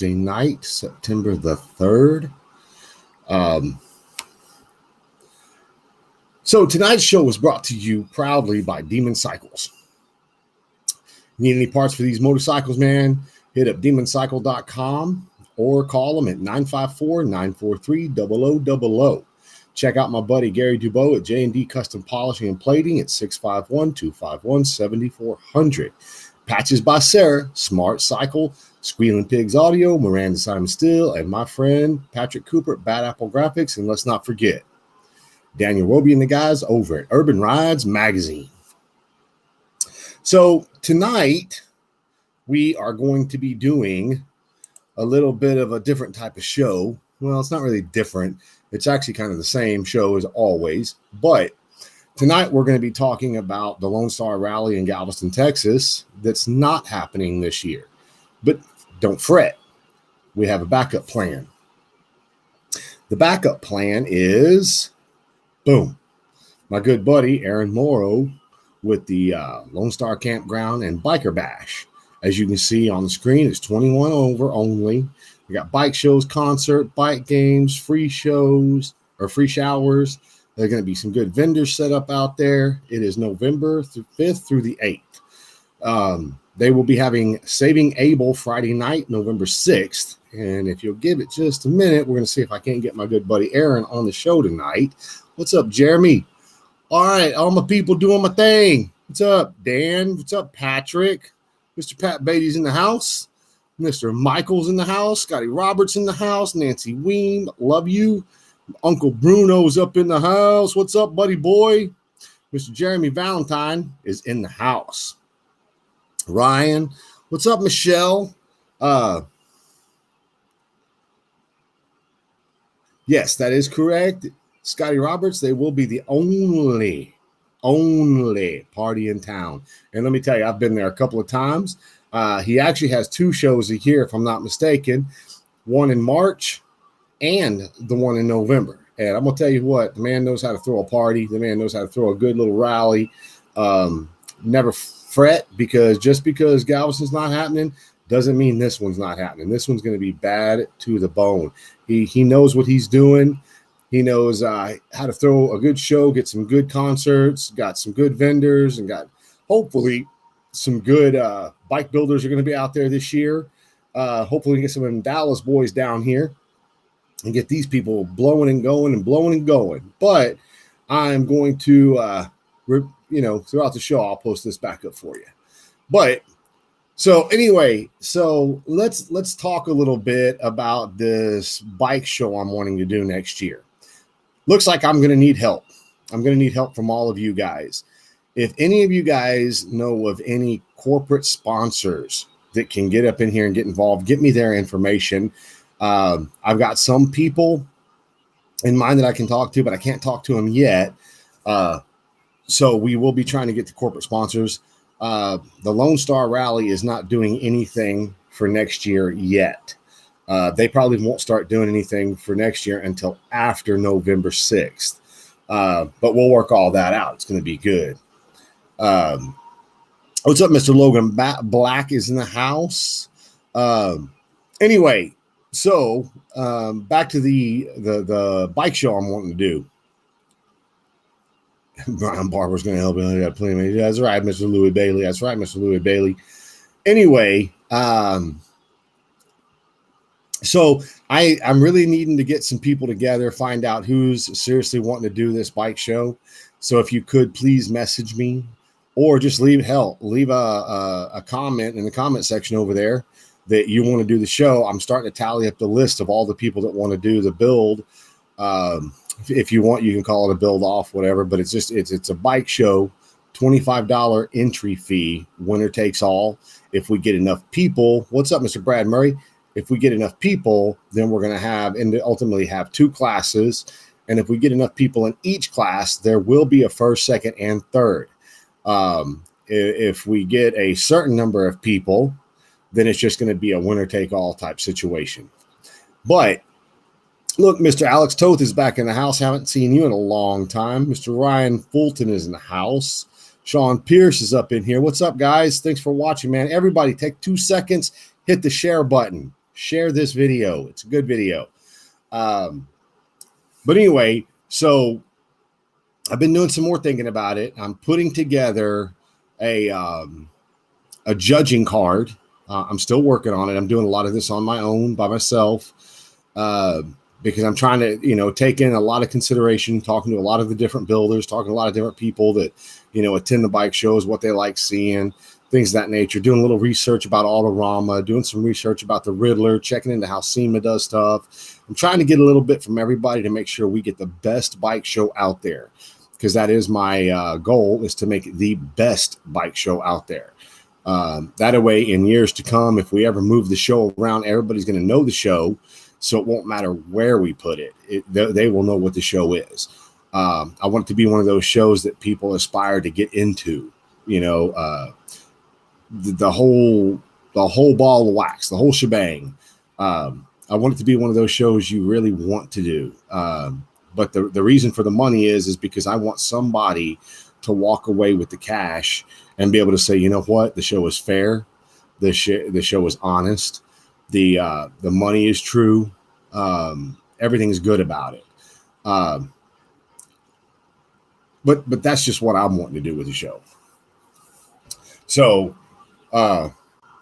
Thursday night, September the 3rd. So tonight's show was brought to you proudly by Demon Cycles. Need any parts for these motorcycles, man? Hit up demoncycle.com or call them at 954-943-0000. Check out my buddy Gary Dubois at J&D Custom Polishing and Plating at 651-251-7400. Patches by Sarah, Smart Cycle, Squealing Pigs Audio, Miranda Simon Steel, and my friend Patrick Cooper at Bad Apple Graphics. And let's not forget Daniel Roby and the guys over at Urban Rides Magazine. So tonight we are going to be doing a little bit of a different type of show. Well, it's not really different. It's actually kind of the same show as always. But tonight we're going to be talking about the Lone Star Rally in Galveston, Texas that's not happening this year. But don't fret. We have a backup plan. The backup plan is, boom, my good buddy Aaron Morrow with the Lone Star Campground and Biker Bash. As you can see on the screen, it's 21 over only. We got bike shows, concert, bike games, free shows, or free showers. There are going to be some good vendors set up out there. It is November 5th through the 8th. They will be having Saving Abel Friday night, November 6th. And if you'll give it just a minute, we're going to see if I can't get my good buddy Aaron on the show tonight. What's up, Jeremy? All right, all my people doing my thing. What's up, Dan? What's up, Patrick? Mr. Pat Beatty's in the house. Mr. Michael's in the house. Scotty Roberts in the house. Nancy Weem, love you. Uncle Bruno's up in the house. What's up, buddy boy? Mr. Jeremy Valentine is in the house. Ryan, what's up, Michelle? Yes, that is correct. Scotty Roberts, they will be the only party in town. And let me tell you, I've been there a couple of times. He actually has 2 shows a year, if I'm not mistaken, one in March and the one in November. And I'm going to tell you what, the man knows how to throw a party. The man knows how to throw a good little rally. Never fret, because just because Galveston's not happening doesn't mean this one's not happening. This one's going to be bad to the bone. He knows what he's doing. He knows how to throw a good show, get some good concerts, got some good vendors, and got hopefully some good bike builders are going to be out there this year. Hopefully we get some of them Dallas boys down here and get these people blowing and going. But I'm going to, throughout the show, I'll post this back up for you. But so anyway, let's talk a little bit about this bike show I'm wanting to do next year. Looks like I'm going to need help. I'm going to need help from all of you guys. If any of you guys know of any corporate sponsors that can get up in here and get involved, get me their information. I've got some people in mind that I can talk to, but I can't talk to them yet. So we will be trying to get the corporate sponsors. The Lone Star Rally is not doing anything for next year yet. They probably won't start doing anything for next year until after November 6th. But we'll work all that out. It's going to be good. What's up, Mr. Logan Black is in the house. Anyway, so back to the bike show I'm wanting to do. Brian Barber's going to help me. I got plenty. That's right, Mr. Louis Bailey. That's right, Mr. Louis Bailey. Anyway, so I'm really needing to get some people together, find out who's seriously wanting to do this bike show. So if you could please message me, or just leave a comment in the comment section over there that you want to do the show. I'm starting to tally up the list of all the people that want to do the build. If you want, you can call it a build off, whatever, but it's a bike show, $25 entry fee, winner takes all. If we get enough people, what's up, Mr. Brad Murray? If we get enough people, then we're going to have, and ultimately have 2 classes. And if we get enough people in each class, there will be a first, second, and third. If we get a certain number of people, then it's just going to be a winner take all type situation. But look, Mr. Alex Toth is back in the house. Haven't seen you in a long time. Mr. Ryan Fulton is in the house. Sean Pierce is up in here. What's up, guys? Thanks for watching, man. Everybody take 2 seconds, hit the share button. Share this video. It's a good video. But anyway, so I've been doing some more thinking about it. I'm putting together a judging card. I'm still working on it. I'm doing a lot of this on my own by myself because I'm trying to, take in a lot of consideration, talking to a lot of the different builders, talking to a lot of different people that, attend the bike shows, what they like seeing, things of that nature, doing a little research about Autorama, doing some research about the Riddler, checking into how SEMA does stuff. I'm trying to get a little bit from everybody to make sure we get the best bike show out there, because that is my goal, is to make it the best bike show out there. That way, in years to come, if we ever move the show around, everybody's going to know the show, so it won't matter where we put it. They will know what the show is. I want it to be one of those shows that people aspire to get into, the whole ball of wax, the whole shebang. I want it to be one of those shows you really want to do. But the reason for the money is because I want somebody to walk away with the cash and be able to say, you know what, the show is fair, the show is honest, the money is true, everything's good about it. But that's just what I'm wanting to do with the show. So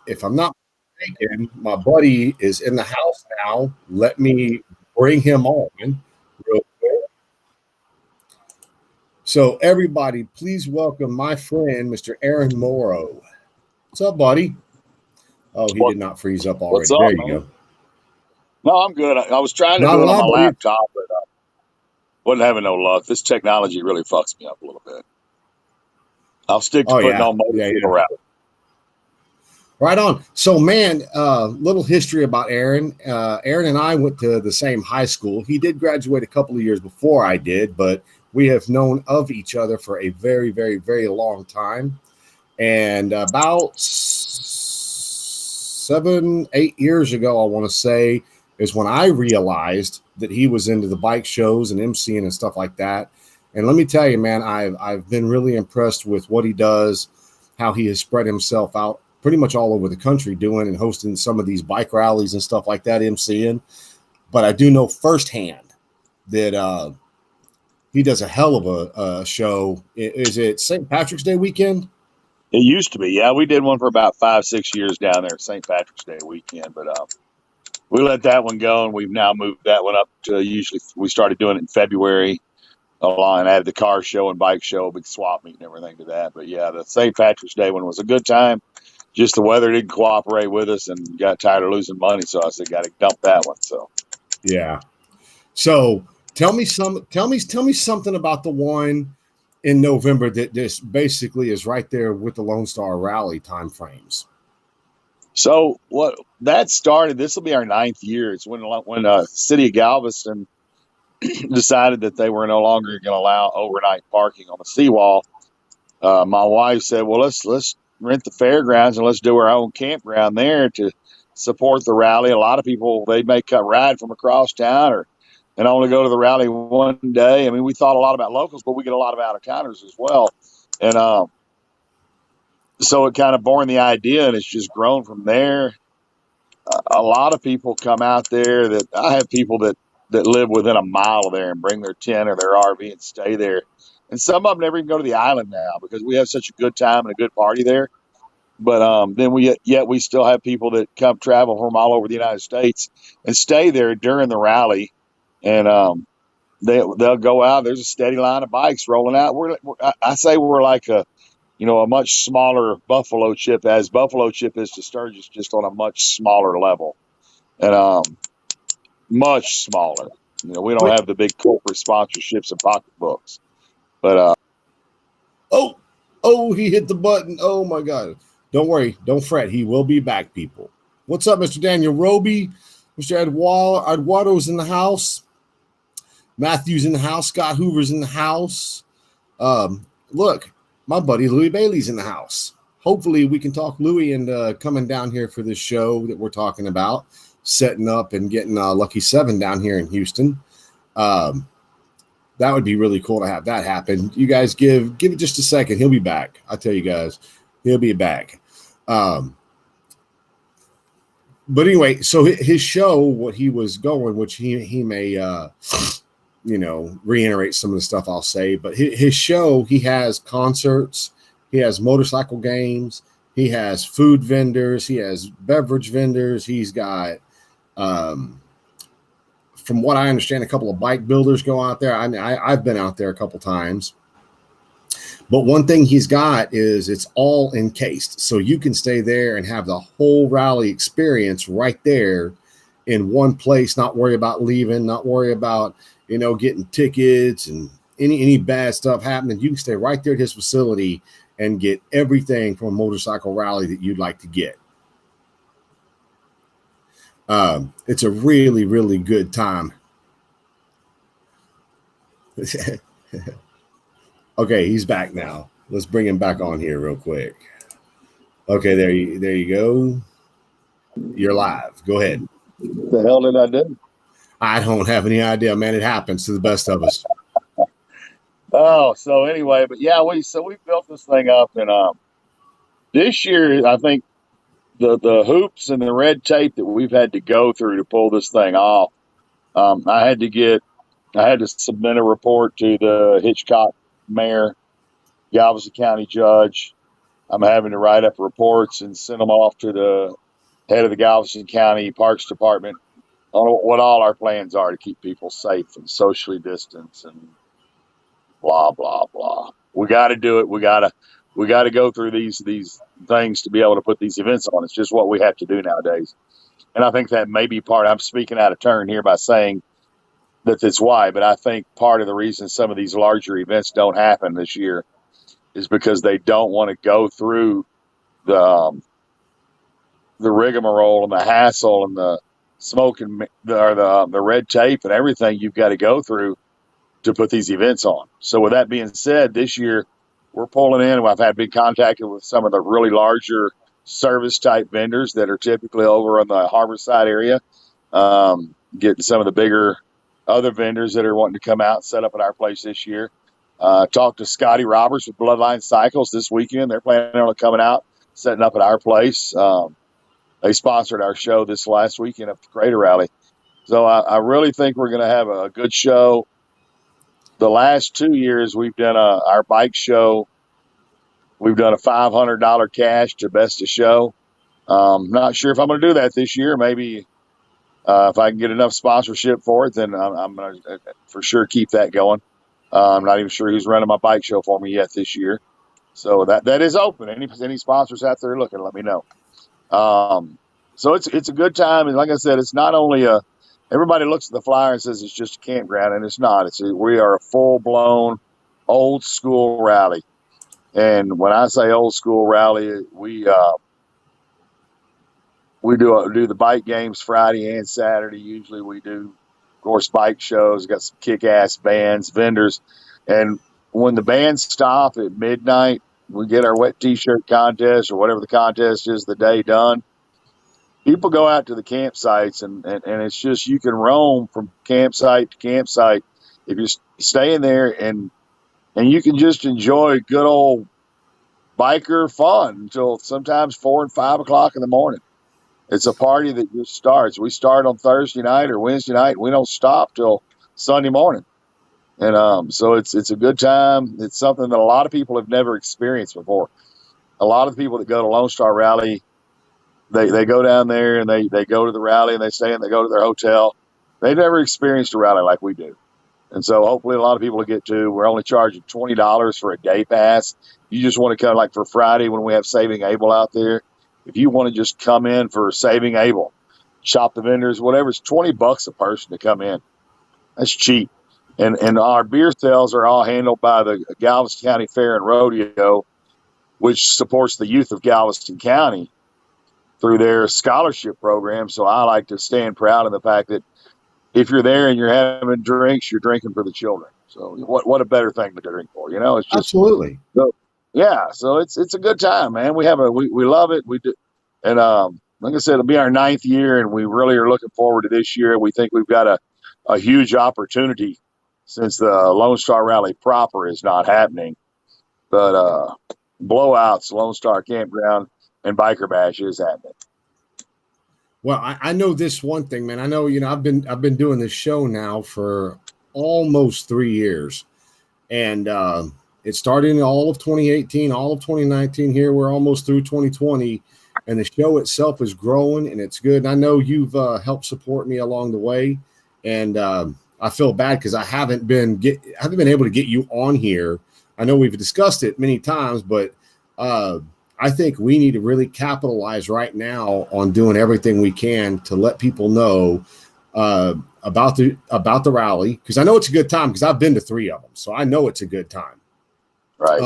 if I'm not mistaken, my buddy is in the house now. Let me bring him on real quick. So everybody, please welcome my friend, Mr. Aaron Morrow. What's up, buddy? Oh, he did not freeze up already. What's up, there you man? go. No, I'm good. I was trying to Not do a it on lot, my buddy. laptop, but wasn't having no luck. This technology really fucks me up a little bit. I'll stick to putting on motorcycle route. Right on. So, man, little history about Aaron. Aaron and I went to the same high school. He did graduate a couple of years before I did, but we have known of each other for a very, very, very long time. And about 7-8 years ago, I want to say, is when I realized that he was into the bike shows and emceeing and stuff like that. And let me tell you, man, I've been really impressed with what he does, how he has spread himself out pretty much all over the country doing and hosting some of these bike rallies and stuff like that, emceeing. But I do know firsthand that he does a hell of a show. Is it St. Patrick's Day weekend? It used to be. Yeah, we did one for about 5-6 years down there, St. Patrick's Day weekend. But we let that one go, and we've now moved that one up to usually we started doing it in February. Along and added the car show and bike show, big swap meet and everything to that. But yeah, the St. Patrick's Day one was a good time. Just the weather didn't cooperate with us and got tired of losing money. So I said, got to dump that one. So, yeah. So tell me something about the one in November that this basically is right there with the Lone Star Rally timeframes. So what that started, this will be our 9th year. It's when City of Galveston decided that they were no longer going to allow overnight parking on the seawall. My wife said, well, let's rent the fairgrounds and let's do our own campground there to support the rally. A lot of people, they may ride from across town and only go to the rally one day. I mean, we thought a lot about locals, but we get a lot of out-of-towners as well. And so it kind of born the idea, and it's just grown from there. A lot of people come out there that I have people that live within a mile of there and bring their tent or their RV and stay there. And some of them never even go to the island now because we have such a good time and a good party there. But then we still have people that come travel from all over the United States and stay there during the rally. And they'll go out. There's a steady line of bikes rolling out. I say we're like a much smaller Buffalo Chip, as Buffalo Chip is to Sturgis, just on a much smaller level. And much smaller. We don't have the big corporate sponsorships and pocketbooks. But he hit the button. Oh my God. Don't worry, don't fret. He will be back, people. What's up, Mr. Daniel Roby? Mr. Eduardo's in the house. Matthew's in the house. Scott Hoover's in the house. Look, my buddy Louis Bailey's in the house. Hopefully we can talk Louis into coming down here for this show that we're talking about, setting up and getting Lucky 7 down here in Houston. That would be really cool to have that happen. You guys give it just a second. He'll be back. I'll tell you guys, he'll be back. But anyway, so his show, what he was going, which he may reiterate some of the stuff I'll say, but his show, he has concerts, he has motorcycle games, he has food vendors, he has beverage vendors, he's got from what I understand, a couple of bike builders go out there. I've been out there a couple times. But one thing he's got is it's all encased. So you can stay there and have the whole rally experience right there in one place, not worry about leaving, not worry about, getting tickets and any bad stuff happening. You can stay right there at his facility and get everything from a motorcycle rally that you'd like to get. It's a really, really good time. Okay, he's back now. Let's bring him back on here real quick. Okay, there you go. You're live. Go ahead. The hell did I do? I don't have any idea, man. It happens to the best of us. Oh, so anyway, but yeah, we built this thing up, and this year I think the hoops and the red tape that we've had to go through to pull this thing off. I had to submit a report to the Hitchcock mayor, Galveston County judge. I'm having to write up reports and send them off to the head of the Galveston County Parks Department on what all our plans are to keep people safe and socially distanced and blah blah blah. We got to do it. We got to go through these things to be able to put these events on. It's just what we have to do nowadays. And I think that may be part. I'm speaking out of turn here by saying that's why, but I think part of the reason some of these larger events don't happen this year is because they don't want to go through the rigmarole and the hassle and the smoke and the red tape and everything you've got to go through to put these events on. So with that being said, this year we're pulling in. I've had been contacted with some of the really larger service type vendors that are typically over on the Harborside area, getting some of the bigger other vendors that are wanting to come out and set up at our place this year. Talked to Scotty Roberts with Bloodline Cycles this weekend. They're planning on coming out, setting up at our place. They sponsored our show this last weekend at the Crater Rally. So I really think we're going to have a good show. The last 2 years we've done our bike show. We've done a $500 cash to best of show. Not sure if I'm going to do that this year. Maybe if I can get enough sponsorship for it, then I'm going to for sure keep that going. I'm not even sure who's running my bike show for me yet this year. So that is open. Any sponsors out there looking, let me know. So it's a good time. And like I said, it's not only everybody looks at the flyer and says it's just a campground, and it's not. We are a full-blown old school rally. And when I say old school rally, we do the bike games Friday and Saturday. Usually we do, of course, bike shows. Got some kick-ass bands, vendors. And when the bands stop at midnight, we get our wet T-shirt contest or whatever the contest is the day done. People go out to the campsites, and it's just you can roam from campsite to campsite if you're staying there, and you can just enjoy good old biker fun until sometimes 4 and 5 o'clock in the morning. It's a party that just starts. We start on Thursday night or Wednesday night. We don't stop till Sunday morning. And so it's a good time. It's something that a lot of people have never experienced before. A lot of the people that go to Lone Star Rally, they go down there and they go to the rally and they stay and they go to their hotel. They've never experienced a rally like we do. And so hopefully a lot of people will get to. We're only charging $20 for a day pass. You just want to come like for Friday when we have Saving Able out there. If you want to just come in for Saving Able, shop the vendors, whatever, it's $20 a person to come in. That's cheap. And our beer sales are all handled by the Galveston County Fair and Rodeo, which supports the youth of Galveston County through their scholarship program. So I like to stand proud of the fact that if you're there and you're having drinks, you're drinking for the children. So what a better thing to drink for, It's just absolutely. So, yeah, so it's a good time, man. We love it. We do, and like I said, it'll be our 9th year, and we really are looking forward to this year. We think we've got a huge opportunity since the Lone Star Rally proper is not happening, but Blowouts, Lone Star Campground, and Biker Bash is happening. Well, I know this one thing, man. I know, I've been doing this show now for almost 3 years, and it started in all of 2018, all of 2019. Here we're almost through 2020, and the show itself is growing and it's good. And I know you've helped support me along the way, and I feel bad because I haven't been able to get you on here. I know we've discussed it many times, but uh, I think we need to really capitalize right now on doing everything we can to let people know about the rally, because I know it's a good time because I've been to three of them, so I know it's a good time. Right.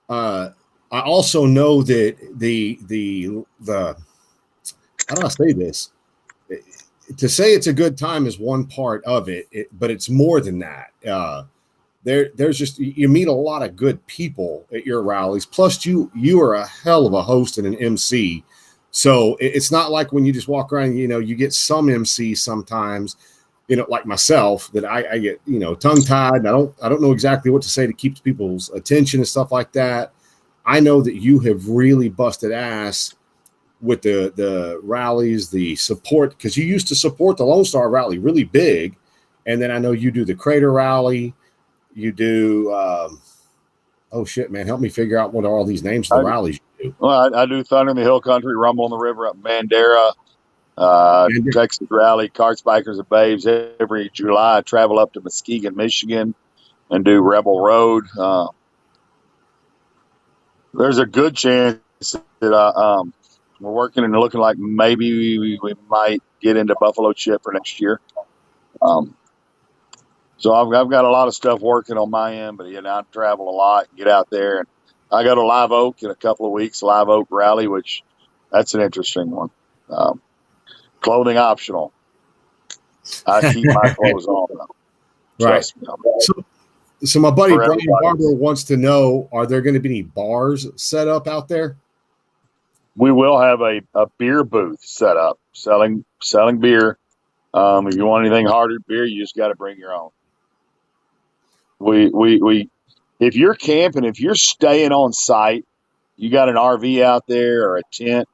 Uh, I also know that the how do I say this? To say it's a good time is one part of it, but it's more than that. There's just, you meet a lot of good people at your rallies. Plus, you are a hell of a host and an MC. So it's not like when you just walk around, you get some MC sometimes, like myself, that I get, tongue tied. And I don't know exactly what to say to keep people's attention and stuff like that. I know that you have really busted ass with the rallies, the support, because you used to support the Lone Star Rally really big. And then I know you do the Crater Rally. You do, oh shit, man, help me figure out what are all these names of the rallies you do. Well, I do Thunder in the Hill Country, Rumble on the River up in Mandera, Texas Rally, Carts, Bikers, and Babes. Every July, I travel up to Muskegon, Michigan, and do Rebel Road. There's a good chance that we're working and looking like maybe we might get into Buffalo Chip for next year. So I've got a lot of stuff working on my end, but I travel a lot, get out there, and I go to Live Oak in a couple of weeks, Live Oak Rally, which that's an interesting one. Clothing optional. I keep my clothes on. Right. So my buddy Brian Barber wants to know: are there going to be any bars set up out there? We will have a beer booth set up, selling beer. If you want anything harder beer, you just got to bring your own. We if you're camping, if you're staying on site, you got an RV out there or a tent,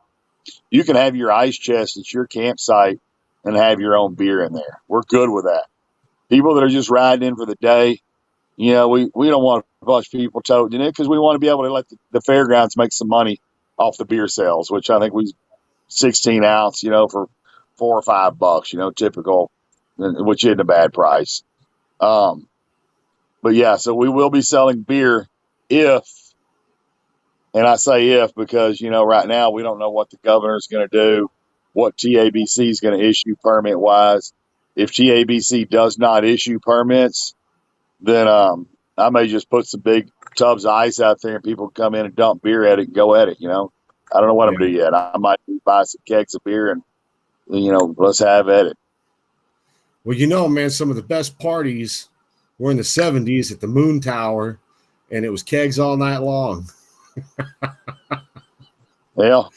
you can have your ice chest at your campsite and have your own beer in there. We're good with that. People that are just riding in for the day, we don't want a bunch of people toting it because we want to be able to let the fairgrounds make some money off the beer sales, which I think 16 ounce, for $4 or $5, typical, which isn't a bad price. But yeah, so we will be selling beer and I say if because, right now we don't know what the governor's going to do, what TABC is going to issue permit wise. If TABC does not issue permits, then I may just put some big tubs of ice out there and people come in and dump beer at it and go at it, I don't know what I'm going to do yet. I might buy some kegs of beer and, let's have at it. Well, man, some of the best parties were in the 70s at the Moon Tower, and it was kegs all night long. Well,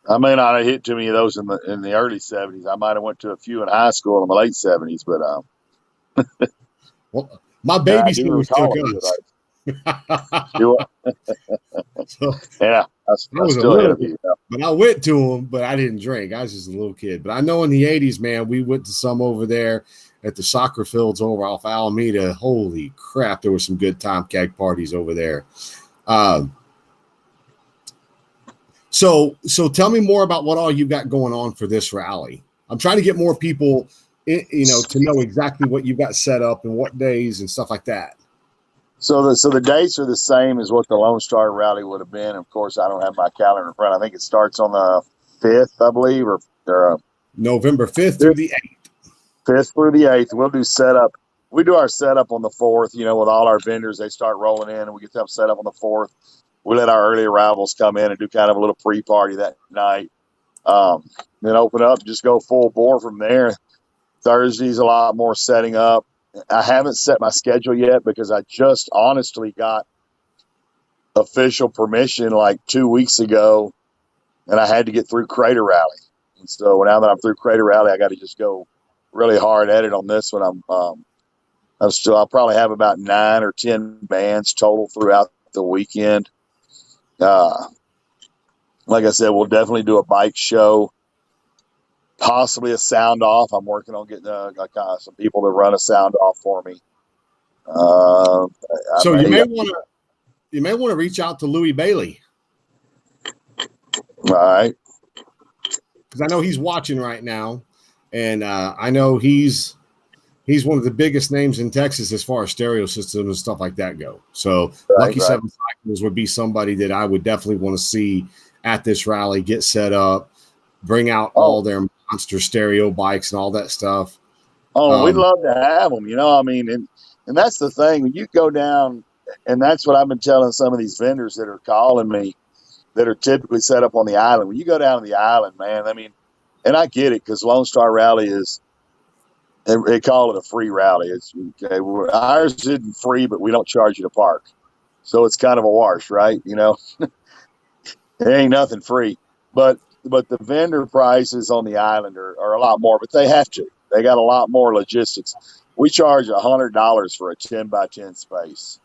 I may not have hit too many of those in the early 70s. I might have went to a few in high school in the late 70s, but well, my babysitters took us. Yeah, I still ahead of you. But I went to them, but I didn't drink. I was just a little kid. But I know in the 80s, man, we went to some over there at the soccer fields over off Alameda. Holy crap, there were some good time keg parties over there. So tell me more about what all you got going on for this rally. I'm trying to get more people, to know exactly what you got set up and what days and stuff like that. So the dates are the same as what the Lone Star Rally would have been. Of course, I don't have my calendar in front. I think it starts on the 5th, I believe, or November 5th through the 8th. 5th through the 8th. We'll do setup. We do our setup on the 4th, with all our vendors. They start rolling in, and we get them set up on the 4th. We let our early arrivals come in and do kind of a little pre-party that night. Then open up, just go full bore from there. Thursday's a lot more setting up. I haven't set my schedule yet because I just honestly got official permission like 2 weeks ago, and I had to get through Crater Rally. And so now that I'm through Crater Rally, I got to just go really hard at it on this one. I'll probably have about 9 or 10 bands total throughout the weekend. like I said, we'll definitely do a bike show, possibly a sound off. I'm working on getting some people to run a sound off for me. So you may want to reach out to Louis Bailey. All right. Because I know he's watching right now, and I know he's one of the biggest names in Texas as far as stereo systems and stuff like that go. So Lucky Seven Cycles would be somebody that I would definitely want to see at this rally, get set up, bring out all their monster stereo bikes and all that stuff. Oh, we'd love to have them, you know. I mean, and that's the thing. When you go down, and that's what I've been telling some of these vendors that are calling me that are typically set up on the island. When you go down to the island, man, I mean, and I get it because Lone Star Rally is, they call it a free rally. It's okay. Ours isn't free, but we don't charge you to park. So it's kind of a wash, right? You know, there ain't nothing free, but the vendor prices on the island are a lot more, but they have to. They got a lot more logistics. We charge $100 for a 10 by 10 space.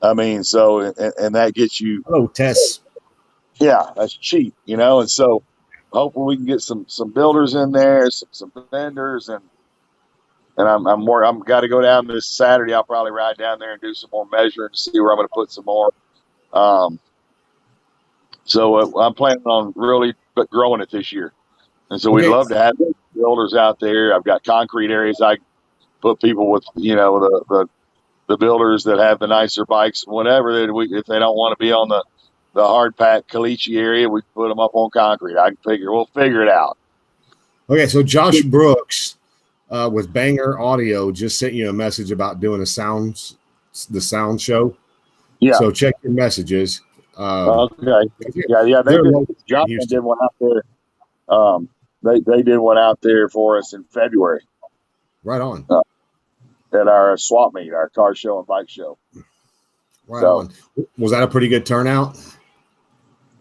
I mean, so, and that gets you. Hello, Tess. Yeah, that's cheap, you know? And so hopefully we can get some builders in there, some vendors, and I'm got to go down this Saturday. I'll probably ride down there and do some more measuring to see where I'm going to put some more. So I'm planning on really growing it this year. And so we'd love to have builders out there. I've got concrete areas. I put people with, you know, the builders that have the nicer bikes, whatever. If they don't want to be on the hard pack caliche area, we put them up on concrete. We'll figure it out. Okay. So Josh Brooks with Banger Audio just sent you a message about doing the sound show. Yeah. So check your messages. Okay. Yeah. Johnson did one out there. They did one out there for us in February. Right on. At our swap meet, our car show and bike show. Right on. Was that a pretty good turnout?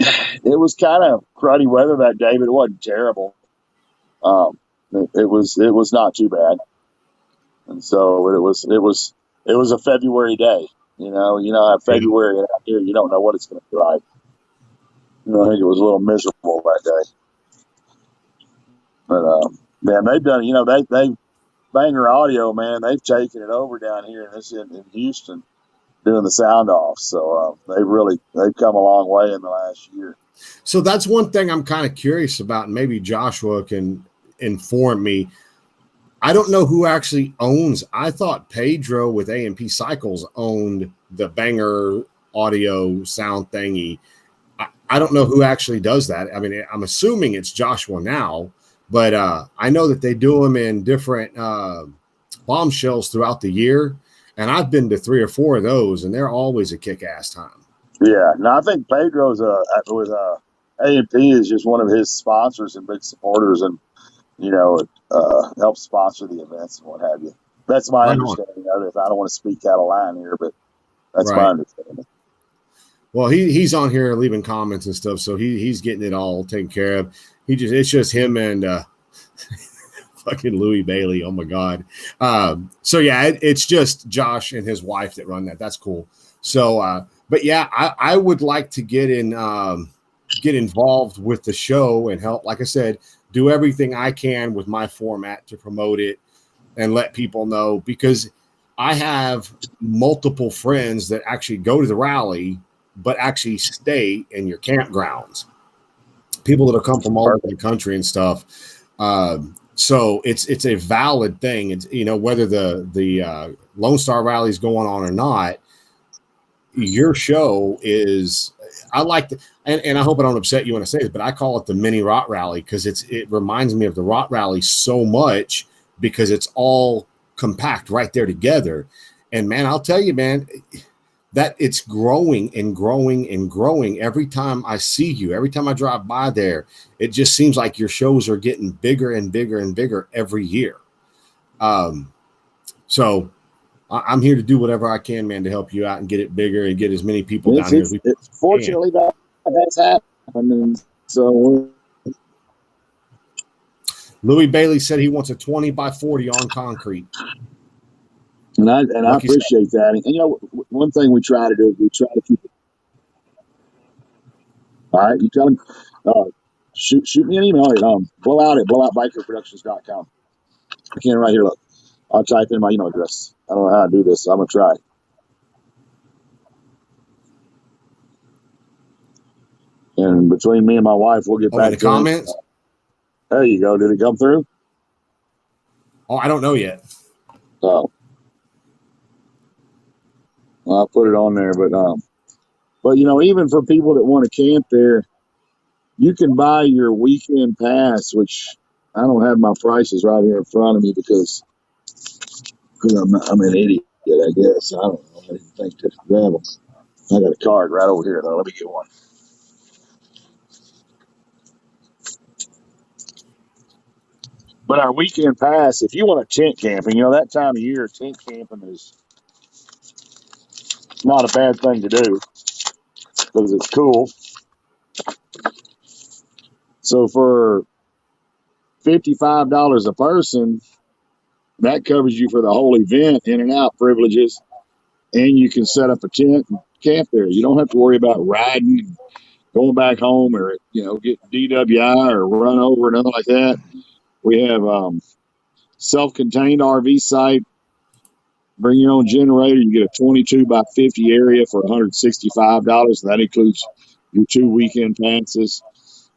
It was kind of cruddy weather that day, but it wasn't terrible. It was not too bad. And so it was a February day. You know, February out here, you don't know what it's going to be like. You know, I think it was a little miserable that day. But man, they've done. You know, they Banger Audio, man, they've taken it over down here in Houston, doing the sound off. So they've come a long way in the last year. So that's one thing I'm kind of curious about, and maybe Joshua can inform me. I don't know who actually owns. I thought Pedro with A&P Cycles owned the Banger Audio sound thingy. I don't know who actually does that. I mean, I'm assuming it's Joshua now, but I know that they do them in different bombshells throughout the year, and I've been to 3 or 4 of those, and they're always a kick-ass time. Yeah, no, I think Pedro's with A&P is just one of his sponsors and big supporters, and you know, helps sponsor the events and what have you. That's my understanding of it. I don't want to speak out of line here, but that's my understanding. Well, he's on here leaving comments and stuff, so he's getting it all taken care of. It's just him and fucking Louis Bailey. Oh my God. So yeah, it's just Josh and his wife that run that. That's cool. So, but yeah, I would like to get involved with the show and help. Like I said, do everything I can with my format to promote it and let people know, because I have multiple friends that actually go to the rally, but actually stay in your campgrounds. People that have come from all over the country and stuff. So it's a valid thing. It's, you know, whether the Lone Star Rally is going on or not, your show is, I like the, and I hope I don't upset you when I say this, but I call it the mini Rot Rally because it reminds me of the Rot Rally so much because it's all compact right there together. And man, I'll tell you, man, that it's growing and growing and growing. Every time I see you, every time I drive by there, it just seems like your shows are getting bigger and bigger and bigger every year. So I'm here to do whatever I can, man, to help you out and get it bigger and get as many people down here as we can. Fortunately, that's happened. So Louis Bailey said he wants a 20 by 40 on concrete. And I appreciate that. And you know, one thing we try to do is we try to keep it. All right, you tell him. Uh, shoot me an email at blowout@blowoutbikerproductions.com. I can right here. Look, I'll type in my email address. I don't know how to do this, so I'm gonna try. And between me and my wife, we'll get in back the to it. comments. There you go. Did it come through? Oh, I don't know yet. Oh, well, I'll put it on there. But even for people that want to camp there, you can buy your weekend pass, which I don't have my prices right here in front of me because I'm an idiot, I guess. I don't know. I didn't think to grab them. I got a card right over here, though. Let me get one. But our weekend pass, if you want to tent camping, that time of year, tent camping is not a bad thing to do because it's cool. So for $55 a person, that covers you for the whole event, in and out privileges, and you can set up a tent and camp there. You don't have to worry about riding and going back home or get DWI or run over or nothing like that. We have self-contained RV site. Bring your own generator. You get a 22 by 50 area for $165. That includes your 2 weekend passes.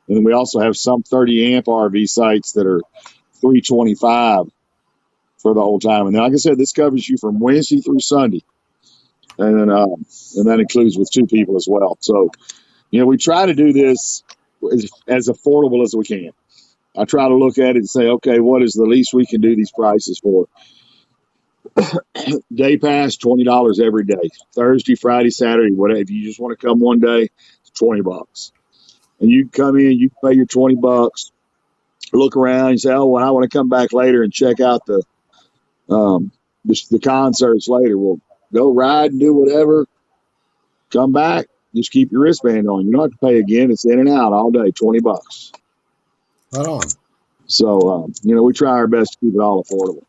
And then we also have some 30 amp RV sites that are $325 for the whole time. And then, like I said, this covers you from Wednesday through Sunday. And that includes with 2 people as well. So, we try to do this as affordable as we can. I try to look at it and say, okay, what is the least we can do these prices for? Day pass, $20 every day. Thursday, Friday, Saturday, whatever. If you just want to come one day, it's $20. And you come in, you pay your $20, look around, and say, oh, well, I want to come back later and check out the concerts later. Well, go ride and do whatever. Come back, just keep your wristband on. You don't have to pay again. It's in and out all day, $20. Right on. So, we try our best to keep it all affordable.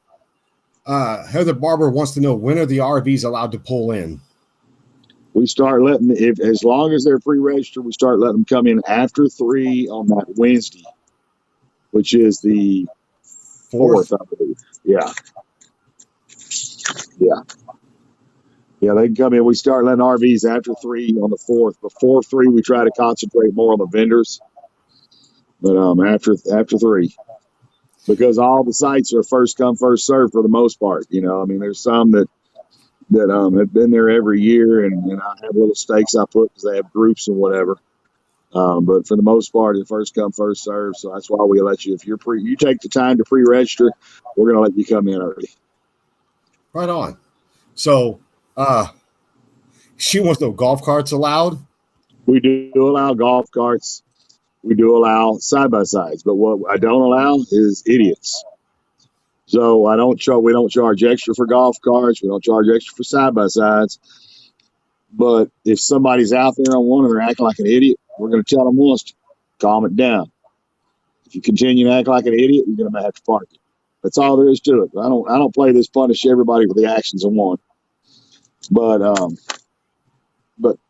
Heather Barber wants to know, when are the RVs allowed to pull in? We start letting, as long as they're pre-registered, we start letting them come in after 3 on that Wednesday, which is the 4th, I believe. Yeah. They can come in. We start letting RVs after 3 on the 4th. Before 3, we try to concentrate more on the vendors. But after 3, because all the sites are first come, first serve for the most part. There's some that have been there every year, and I have little stakes I put because they have groups and whatever. But for the most part, it's first come, first serve. So that's why we let you. If you take the time to pre-register, we're going to let you come in early. Right on. So, she wants to know, golf carts allowed? We do allow golf carts. We do allow side-by-sides, but what I don't allow is idiots. So we don't charge extra for golf carts. We don't charge extra for side-by-sides. But if somebody's out there on one and they're acting like an idiot, we're going to tell them once to calm it down. If you continue to act like an idiot, you're going to have to park it. That's all there is to it. I don't play this punish everybody for the actions of one. But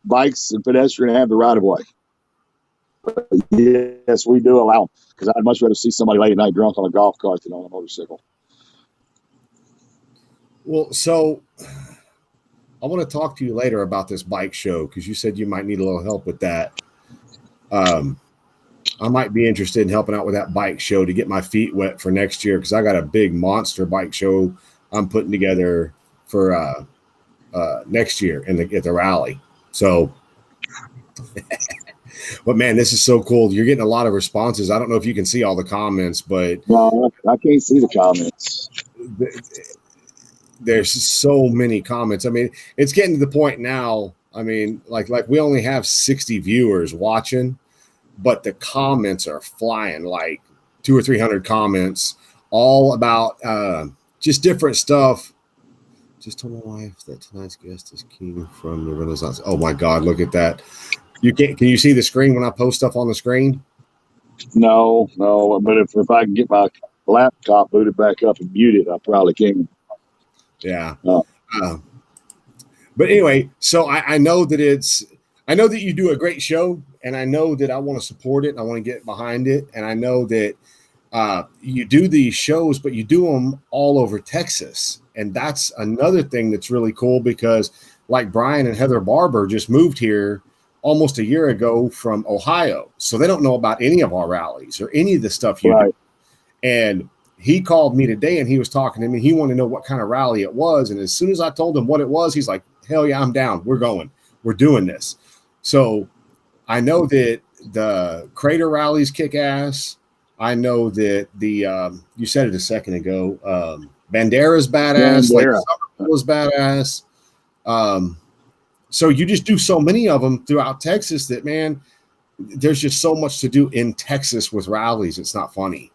bikes and pedestrians have the right of way. Yes, we do allow them, because I'd much rather see somebody late at night drunk on a golf cart than on a motorcycle. Well, so I want to talk to you later about this bike show, because you said you might need a little help with that. I might be interested in helping out with that bike show to get my feet wet for next year, because I got a big monster bike show I'm putting together for next year at the rally. So but man, this is so cool. You're getting a lot of responses. I don't know if you can see all the comments, but no, I can't see the comments. There's so many comments. I mean, it's getting to the point now. I mean, like we only have 60 viewers watching, but the comments are flying, like 200 or 300 comments, all about just different stuff. Just told my wife that tonight's guest is King from the Renaissance. Oh my God, look at that. Can you see the screen when I post stuff on the screen? No, but if I can get my laptop booted back up and mute it, I probably can. Yeah. But anyway, so I know that I know that you do a great show, and I know that I want to support it. And I want to get behind it, and I know that you do these shows, but you do them all over Texas, and that's another thing that's really cool because, like Brian and Heather Barber just moved here almost a year ago from Ohio, so they don't know about any of our rallies or any of the stuff you do. And he called me today, and he was talking to me. He wanted to know what kind of rally it was, and as soon as I told him what it was, he's like, "Hell yeah, I'm down. We're going. We're doing this." So I know that the Crater rallies kick ass. I know that the you said it a second ago. Bandera's badass. Bandera. Like Summerville was badass. So you just do so many of them throughout Texas that, man, there's just so much to do in Texas with rallies. It's not funny.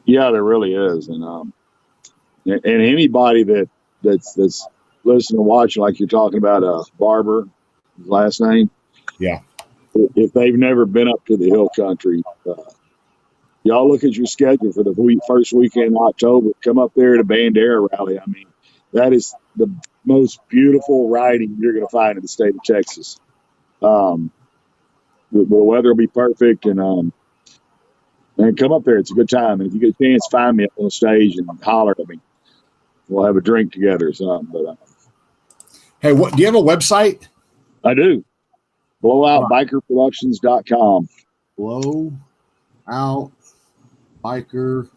Yeah, there really is, and anybody that's listening and watching, like you're talking about, Barber, his last name. Yeah. If they've never been up to the hill country, y'all look at your schedule for the first weekend in October. Come up there to Bandera rally. I mean, that is the most beautiful riding you're going to find in the state of Texas. The weather will be perfect, and come up there. It's a good time. And if you get a chance, find me up on the stage and holler at me. We'll have a drink together or something. But hey, what do you have a website? I do. BlowoutBikerProductions.com. Blowout Biker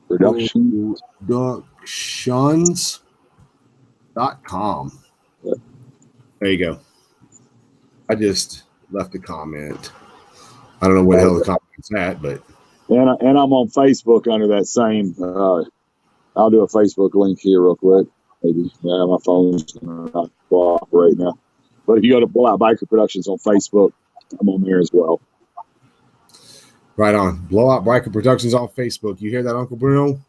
Productions.com. Yep. There you go. I just left a comment. I don't know where the hell the comment's at, but and I'm on Facebook under that same. I'll do a Facebook link here real quick. Maybe my phone's not cooperating now. But if you go to Blowout Biker Productions on Facebook, I'm on there as well. Right on. Blowout Biker Productions on Facebook. You hear that, Uncle Bruno?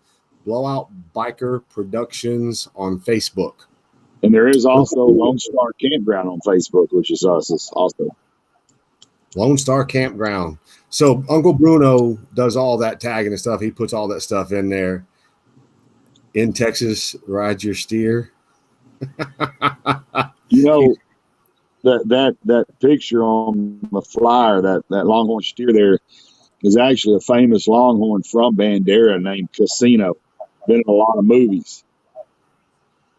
Blowout Biker Productions on Facebook. And there is also Lone Star Campground on Facebook, which is us. It's also Lone Star Campground. So Uncle Bruno does all that tagging and stuff. He puts all that stuff in there. In Texas, ride your steer. You know, that picture on the flyer, that Longhorn steer there, is actually a famous Longhorn from Bandera named Casino. Been in a lot of movies.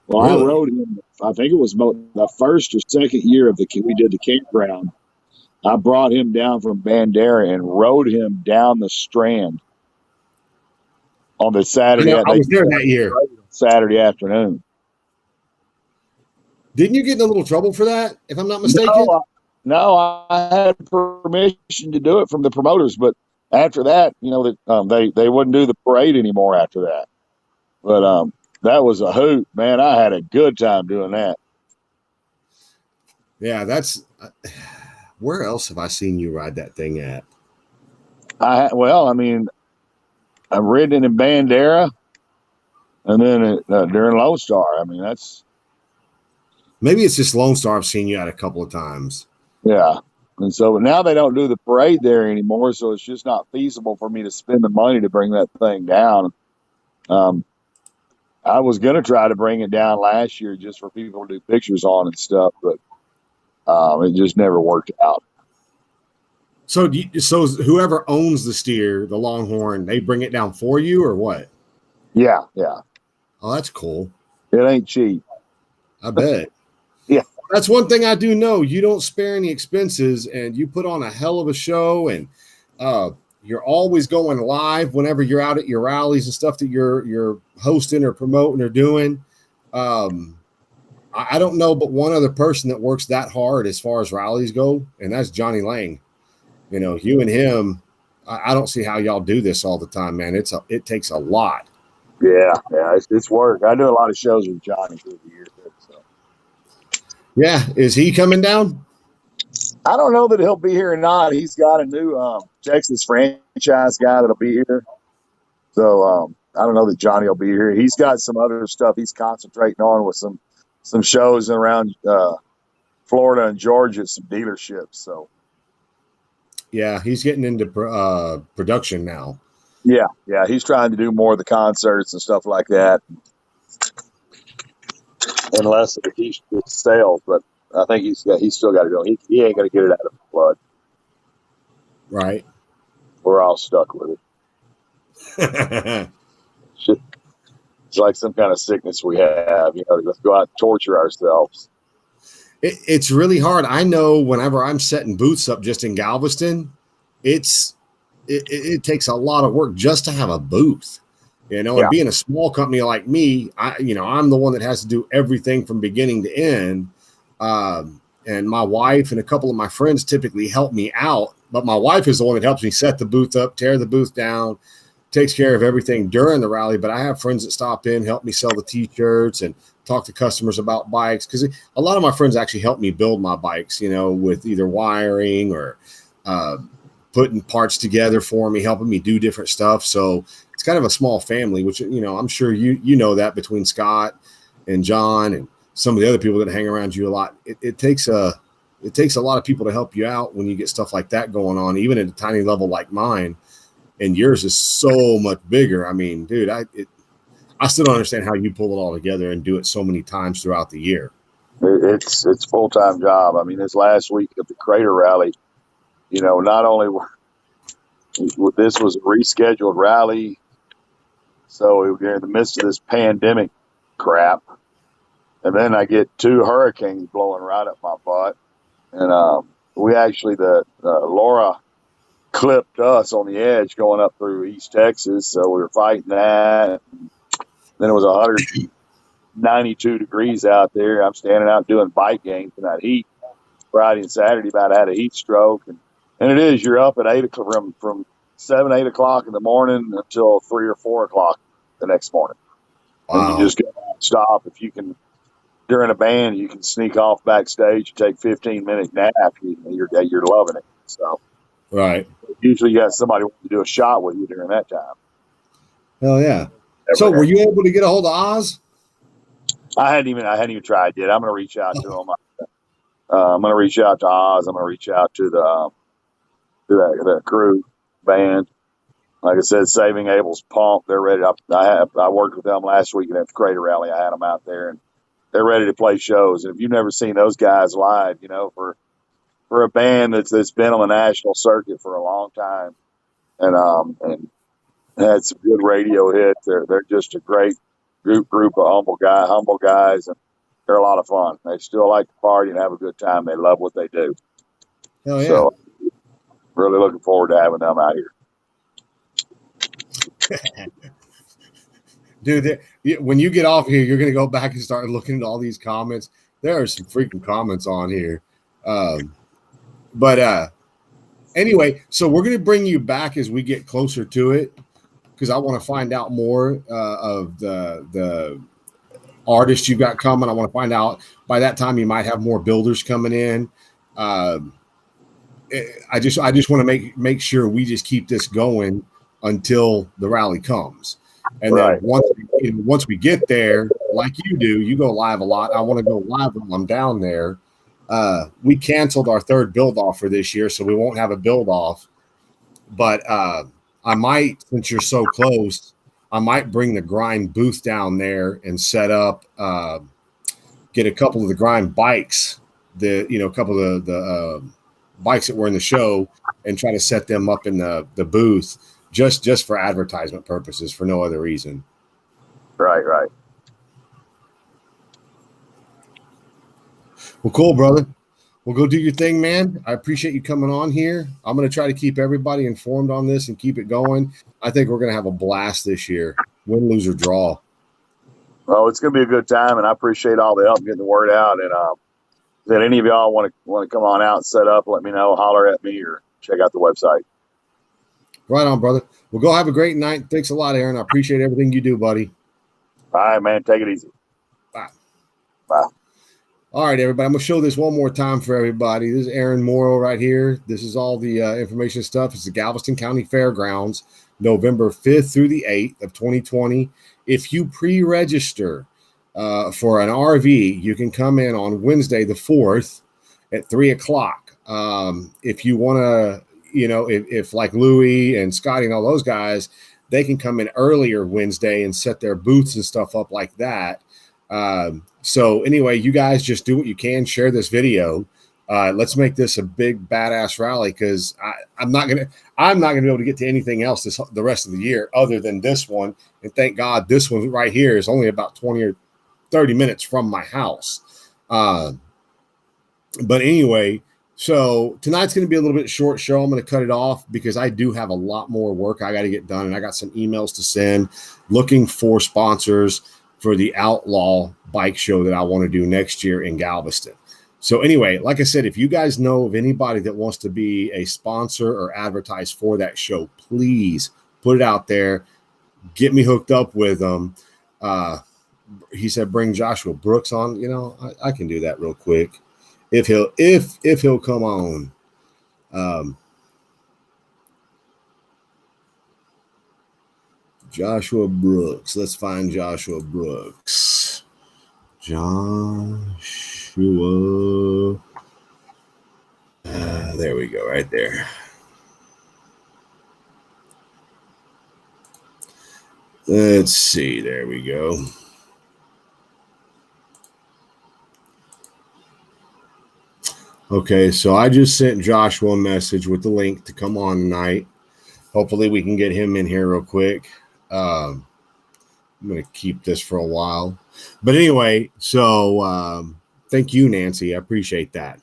Well, really? I rode him. I think it was the first or second year we did the campground. I brought him down from Bandera and rode him down the Strand on the Saturday. I was there that year. Saturday afternoon. Didn't you get in a little trouble for that, if I'm not mistaken? No, I had permission to do it from the promoters, but after that, they wouldn't do the parade anymore after that. But that was a hoot, man. I had a good time doing that. Yeah, that's where else have I seen you ride that thing at? I've ridden in Bandera, and then during Lone Star. I mean, that's maybe it's just Lone Star. I've seen you at a couple of times. Yeah, and so now they don't do the parade there anymore, so it's just not feasible for me to spend the money to bring that thing down. I was going to try to bring it down last year just for people to do pictures on and stuff, but it just never worked out. So whoever owns the steer, the Longhorn, they bring it down for you or what? Yeah. Oh, that's cool. It ain't cheap. I bet. Yeah. That's one thing I do know. You don't spare any expenses, and you put on a hell of a show, and you're always going live whenever you're out at your rallies and stuff that you're hosting or promoting or doing. I don't know but one other person that works that hard as far as rallies go, and that's Johnny Lang. You and him, I don't see how y'all do this all the time, man. It takes a lot. Yeah, it's work. I do a lot of shows with Johnny through the years. So. Yeah, is he coming down? I don't know that he'll be here or not. He's got a new Texas franchise guy that'll be here. So I don't know that Johnny will be here. He's got some other stuff he's concentrating on with some shows around Florida and Georgia, some dealerships. So yeah, he's getting into production now. Yeah, he's trying to do more of the concerts and stuff like that. unless he sales. But I think he's still got to go. He ain't going to get it out of the flood. Right. We're all stuck with it. It's like some kind of sickness we have. Let's go out and torture ourselves. It's really hard. I know whenever I'm setting booths up just in Galveston, it takes a lot of work just to have a booth. And being a small company like me, I'm the one that has to do everything from beginning to end. And my wife and a couple of my friends typically help me out, but my wife is the one that helps me set the booth up, tear the booth down, takes care of everything during the rally. But I have friends that stop in, help me sell the t-shirts and talk to customers about bikes. Cause a lot of my friends actually help me build my bikes, with either wiring or, putting parts together for me, helping me do different stuff. So it's kind of a small family, which, I'm sure you know that between Scott and John and some of the other people that hang around you a lot. It takes a lot of people to help you out when you get stuff like that going on, even at a tiny level like mine. And yours is so much bigger. I mean, dude, I still don't understand how you pull it all together and do it so many times throughout the year. It's a full-time job. I mean, this last week of the Crater Rally, not only this was a rescheduled rally, so we were in the midst of this pandemic crap, and then I get 2 hurricanes blowing right up my butt, and we actually Laura clipped us on the edge going up through East Texas, so we were fighting that. Then it was 192 degrees out there. I'm standing out doing bike games in that heat Friday and Saturday. About had a heat stroke, and it is, you're up at 8 o'clock from 7, 8 o'clock in the morning until 3 or 4 o'clock the next morning. Wow. And you just go stop. If you can, during a band, you can sneak off backstage, you take 15-minute nap. You're loving it. So, right. Usually you got somebody wanting to do a shot with you during that time. Hell yeah. So were you able to get a hold of Oz? I hadn't even tried yet. I'm going to reach out to him. I'm going to reach out to Oz. I'm going to reach out to the crew band. Like I said, Saving Abel's Pump. They're ready. I worked with them last week at the Crater Rally. I had them out there, and they're ready to play shows. And if you've never seen those guys live, for a band that's been on the national circuit for a long time, and had some good radio hits, they're just a great group of humble guys, and they're a lot of fun. They still like to party and have a good time. They love what they do. Oh, yeah. So really looking forward to having them out here. Dude, when you get off here, you're going to go back and start looking at all these comments. There are some freaking comments on here. But anyway, so we're going to bring you back as we get closer to it, because I want to find out more of the artists you've got coming. I want to find out, by that time you might have more builders coming in. I just want to make sure we just keep this going until the rally comes. And right. Then once we get there, like you do, you go live a lot. I want to go live when I'm down there. We canceled our 3rd build off for this year, so we won't have a build off. But I might, since you're so close, I might bring the Grind booth down there and set up, get a couple of the Grind bikes, a couple of the bikes that were in the show, and try to set them up in the booth just for advertisement purposes, for no other reason. Right. Well, cool, brother. Well, go do your thing, man. I appreciate you coming on here. I'm going to try to keep everybody informed on this and keep it going. I think we're going to have a blast this year. Win, lose, or draw. Well, it's going to be a good time, and I appreciate all the help getting the word out. And if any of y'all want to come on out and set up, let me know. Holler at me or check out the website. Right on, brother. Well, go have a great night. Thanks a lot, Aaron. I appreciate everything you do, buddy. All right, man. Take it easy. Bye. Bye. All right, everybody. I'm going to show this one more time for everybody. This is Aaron Morrow right here. This is all the information stuff. It's the Galveston County Fairgrounds, November 5th through the 8th of 2020. If you pre-register for an RV, you can come in on Wednesday the 4th at 3 o'clock. If you want to, if like Louie and Scotty and all those guys, they can come in earlier Wednesday and set their booths and stuff up like that. So anyway, you guys just do what you can. Share this video. Let's make this a big badass rally, because I'm not gonna be able to get to anything else the rest of the year other than this one. And thank God this one right here is only about 20 or 30 minutes from my house. But anyway, so tonight's going to be a little bit short show. I'm going to cut it off because I do have a lot more work I got to get done, and I got some emails to send looking for sponsors for the Outlaw Bike Show that I want to do next year in Galveston. So anyway, like I said, if you guys know of anybody that wants to be a sponsor or advertise for that show, please put it out there. Get me hooked up with them. He said, bring Joshua Brooks on. You know, I can do that real quick. If he'll come on. Joshua Brooks. Let's find Joshua Brooks. Joshua. There we go, right there. Let's see. There we go. Okay, so I just sent Joshua a message with the link to come on tonight. Hopefully we can get him in here real quick. I'm going to keep this for a while. But anyway, so thank you, Nancy. I appreciate that.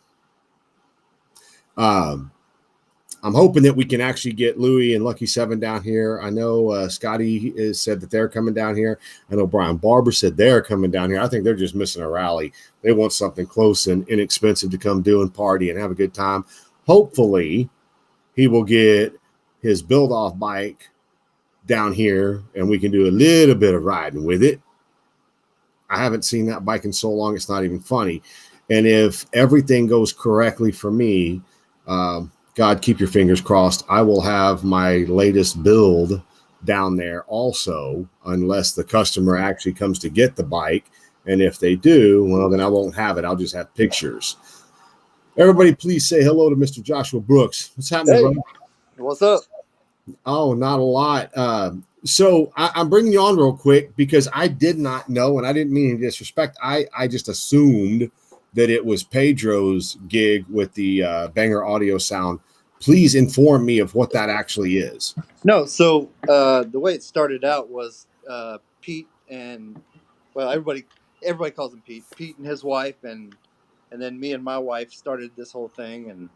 I'm hoping that we can actually get Louie and Lucky 7 down here. I know Scotty has said that they're coming down here. I know Brian Barber said they're coming down here. I think they're just missing a rally. They want something close and inexpensive to come do and party and have a good time. Hopefully, he will get his build-off bike down here, and we can do a little bit of riding with it. I haven't seen that bike in so long, it's not even funny. And if everything goes correctly for me, God, keep your fingers crossed, I will have my latest build down there also, unless the customer actually comes to get the bike. And if they do, well, then I won't have it. I'll just have pictures. Everybody, please say hello to Mr. Joshua Brooks. What's happening, brother? What's up? Oh, not a lot. So I'm bringing you on real quick because I did not know, and I didn't mean any disrespect. I just assumed that it was Pedro's gig with the Banger Audio Sound. Please inform me of what that actually is. No, so the way it started out was Pete and, well, everybody calls him Pete. Pete and his wife, and then me and my wife started this whole thing, and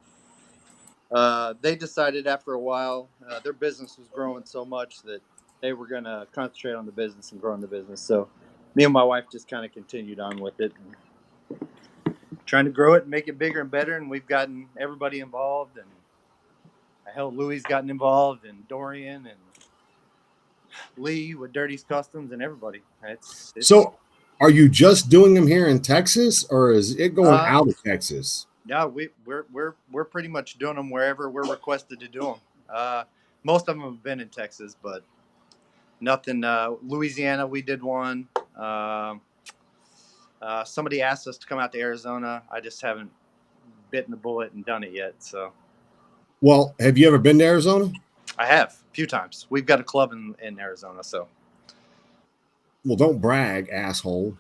they decided after a while their business was growing so much that they were going to concentrate on the business and growing the business. So me and my wife just kind of continued on with it, and trying to grow it and make it bigger and better. And we've gotten everybody involved, and hell, Louie's gotten involved, and Dorian and Lee with Dirty's Customs, and everybody. It's so are you just doing them here in Texas, or is it going out of Texas? Yeah, we're pretty much doing them wherever we're requested to do them. Most of them have been in Texas, but nothing. Louisiana, we did one. Somebody asked us to come out to Arizona. I just haven't bitten the bullet and done it yet. So, well, have you ever been to Arizona? I have a few times. We've got a club in Arizona. So, well, don't brag, asshole.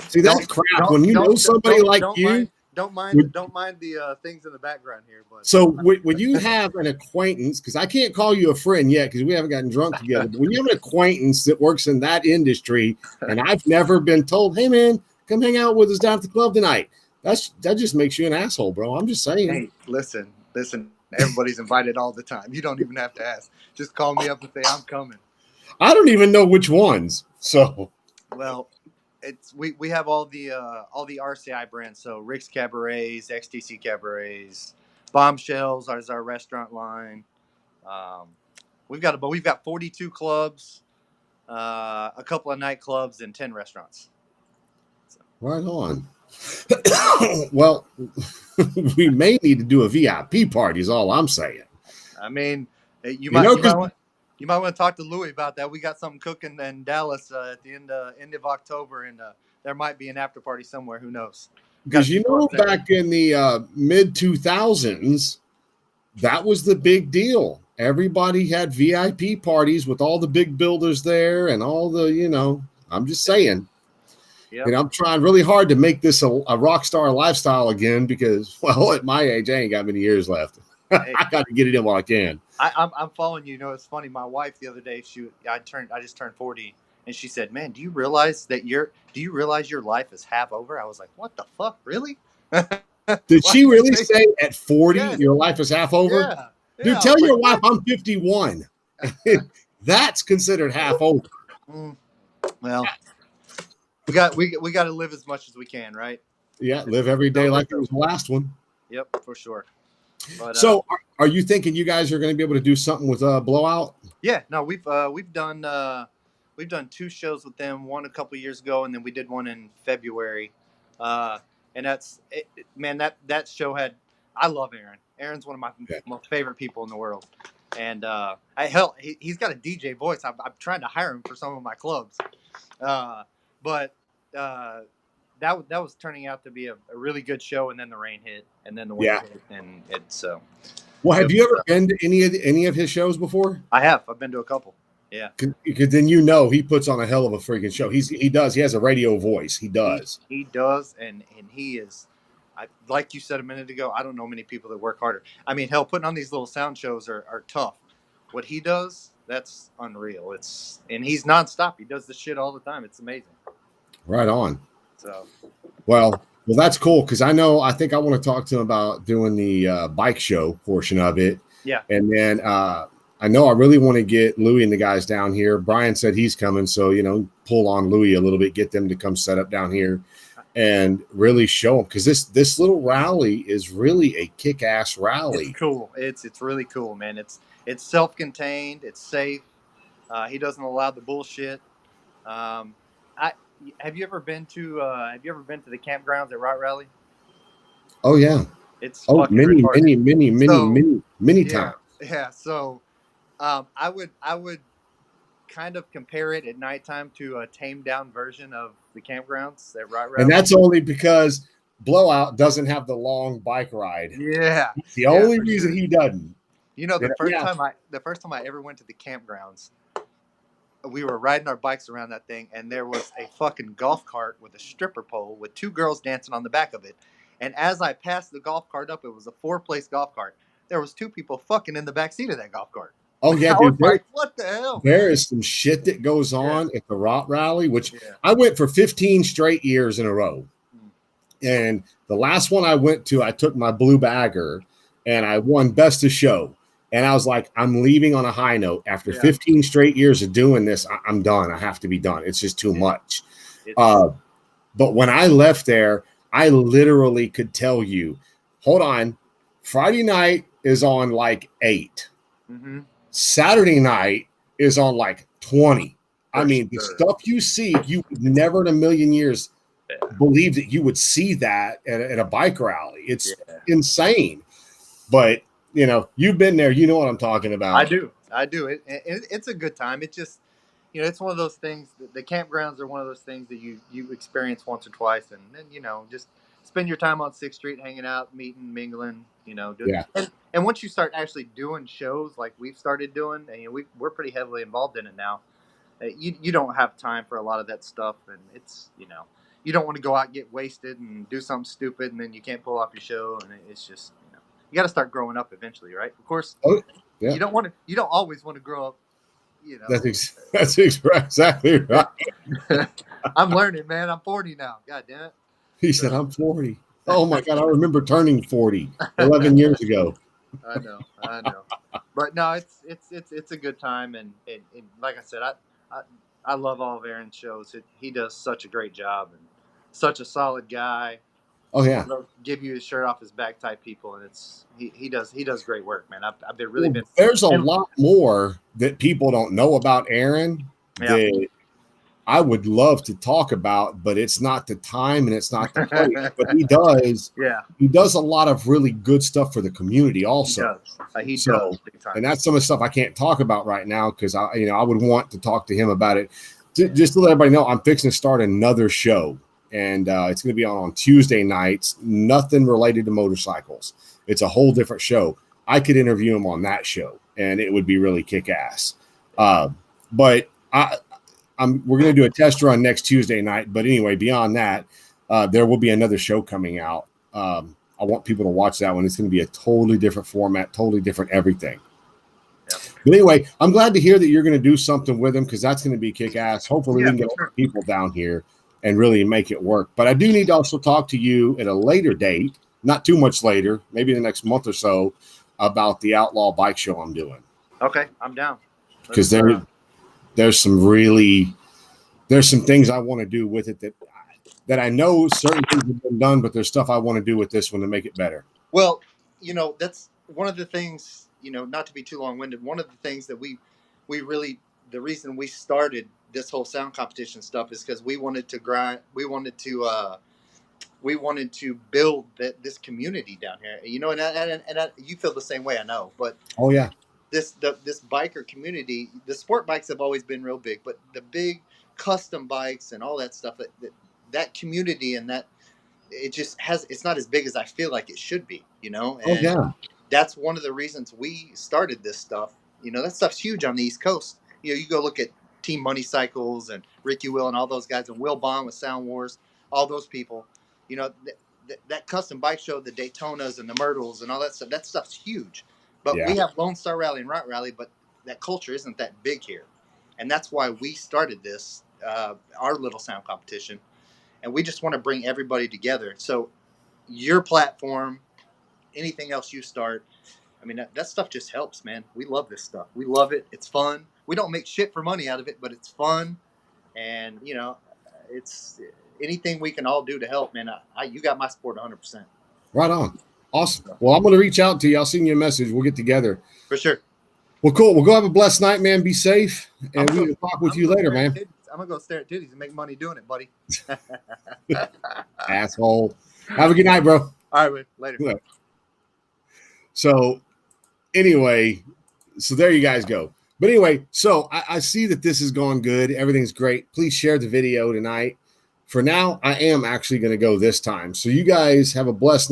See, that's crap. When you know somebody like you, don't mind the things in the background here. But so when you have an acquaintance, because I can't call you a friend yet because we haven't gotten drunk together. But when you have an acquaintance that works in that industry, and I've never been told, "Hey, man, come hang out with us down at the club tonight," that just makes you an asshole, bro. I'm just saying. Hey, listen. Everybody's invited all the time. You don't even have to ask. Just call me up and say I'm coming. I don't even know which ones. So, well, it's we have all the RCI brands. So Rick's Cabarets, XTC Cabarets, Bombshells is our restaurant line. We've got 42 clubs, a couple of nightclubs, and 10 restaurants. So. Right on. Well, we may need to do a VIP party is all I'm saying. I mean, you might want to talk to Louie about that. We got something cooking in Dallas at the end of October, and there might be an after party somewhere. Who knows? Because back in the mid 2000s, that was the big deal. Everybody had VIP parties with all the big builders there and all the, I'm just saying. Yep. And I'm trying really hard to make this a rock star lifestyle again because, well, at my age, I ain't got many years left. I got to get it in while I can. I'm following you. You know, it's funny. My wife the other day, I just turned 40, and she said, "Man, do you realize your life is half over?" I was like, "What the fuck, really?" Did she really say at 40 Yes. your life is half over? Yeah. Dude, tell your wife I'm 51. That's considered half over. Well, we got to live as much as we can, right? Yeah, live every day like it was the last one. Yep, for sure. But, so, are you thinking you guys are going to be able to do something with Blowout? Yeah, no, we've done 2 shows with them. One a couple years ago, and then we did one in February. And that's it, man. That show had. I love Aaron. Aaron's one of my most favorite people in the world. And he's got a DJ voice. I'm trying to hire him for some of my clubs. But that was turning out to be a really good show. And then the rain hit, and then the wind hit, and it's so. Well, have you ever been to any of his shows before? I have. I've been to a couple. Yeah. Because then he puts on a hell of a freaking show. He does. He has a radio voice. He does. He does, and he is. Like you said a minute ago, I don't know many people that work harder. I mean, hell, putting on these little sound shows are tough. What he does, that's unreal. And he's nonstop. He does this shit all the time. It's amazing. Right on. So. Well, that's cool because I think I want to talk to him about doing the bike show portion of it. Yeah. And then I know I really want to get Louie and the guys down here. Brian said he's coming, so pull on Louie a little bit, get them to come set up down here, and really show them because this little rally is really a kick-ass rally. It's cool. It's really cool, man. It's self-contained. It's safe. He doesn't allow the bullshit. Have you ever been to the campgrounds at Rot Rally? Oh yeah. It's many times. Yeah. So, I would kind of compare it at nighttime to a tamed down version of the campgrounds at Rot Rally. And that's only because Blowout doesn't have the long bike ride. Yeah. The only reason he doesn't. The first time I ever went to the campgrounds, we were riding our bikes around that thing, and there was a fucking golf cart with a stripper pole with 2 girls dancing on the back of it. And as I passed the golf cart up, it was a 4-place golf cart. There was 2 people fucking in the back seat of that golf cart. Oh yeah, dude, like, what the hell? There is some shit that goes on at the Rot Rally, which I went for 15 straight years in a row. And the last one I went to, I took my blue bagger and I won best of show. And I was like, I'm leaving on a high note. After 15 straight years of doing this, I'm done. I have to be done. It's just too much. But when I left there, I literally could tell you, hold on, Friday night is on like 8. Mm-hmm. Saturday night is on like 20. I mean, the stuff you see, you would never in a million years believe that you would see that at a bike rally. It's insane. But, you've been there. You know what I'm talking about. I do. It's a good time. It's just, it's one of those things. The campgrounds are one of those things that you experience once or twice. And then, just spend your time on 6th Street hanging out, meeting, mingling, And once you start actually doing shows like we've started doing, and we're pretty heavily involved in it now, you don't have time for a lot of that stuff. And it's, you don't want to go out and get wasted and do something stupid and then you can't pull off your show. And it's just, you got to start growing up eventually, right? Of course, you don't always want to grow up. That's exactly right. I'm learning, man. I'm 40 now. God damn it. He said, I'm 40. Oh my God. I remember turning 40 11 years ago. I know. But no, it's a good time. And like I said, I love all of Aaron's shows. He does such a great job and such a solid guy. Oh yeah. He'll give you his shirt off his back type people. And he does great work, man. I've been there's a lot more that people don't know about Aaron that I would love to talk about, but it's not the time and it's not the place. But he does a lot of really good stuff for the community also. He does big time. And that's some of the stuff I can't talk about right now because I would want to talk to him about it. Just to let everybody know, I'm fixing to start another show, and it's going to be on Tuesday nights. Nothing related to motorcycles. It's a whole different show. I could interview him on that show, and it would be really kick ass. But we're going to do a test run next Tuesday night. But anyway, beyond that, there will be another show coming out. I want people to watch that one. It's going to be a totally different format, totally different everything. Yep. But anyway, I'm glad to hear that you're going to do something with them because that's going to be kick ass. Hopefully, we can get people down here and really make it work. But I do need to also talk to you at a later date, not too much later, maybe the next month or so, about the Outlaw Bike Show I'm doing. Okay, I'm down. Because there's some things I want to do with it that I know certain things have been done, but there's stuff I want to do with this one to make it better. Well, that's one of the things, not to be too long-winded, one of the things that we really, the reason we started this whole sound competition stuff is because we wanted to build this community down here, and you feel the same way, I know, but oh yeah, this biker community, the sport bikes have always been real big, but the big custom bikes and all that stuff, that community and that it's not as big as I feel like it should be, and that's one of the reasons we started this stuff. That stuff's huge on the East Coast. You go look at Team Money Cycles and Ricky Will and all those guys, and Will Bond with Sound Wars, all those people, that custom bike show, the Daytonas and the Myrtles and all that stuff's huge. But we have Lone Star Rally and Route Rally, but that culture isn't that big here. And that's why we started this, our little sound competition. And we just want to bring everybody together. So your platform, anything else you start, I mean, that stuff just helps, man. We love this stuff. We love it. It's fun. We don't make shit for money out of it, but it's fun. And, it's anything we can all do to help, man. You got my support 100%. Right on. Awesome. Well, I'm going to reach out to you. I'll send you a message. We'll get together. For sure. Well, cool. We'll go have a blessed night, man. Be safe. And we will talk with you later, man. I'm going to go stare at titties and make money doing it, buddy. Asshole. Have a good night, bro. All right, man. Later. So anyway, there you guys go. But anyway, so I see that this has gone good. Everything's great. Please share the video tonight. For now, I am actually going to go this time. So you guys have a blessed night.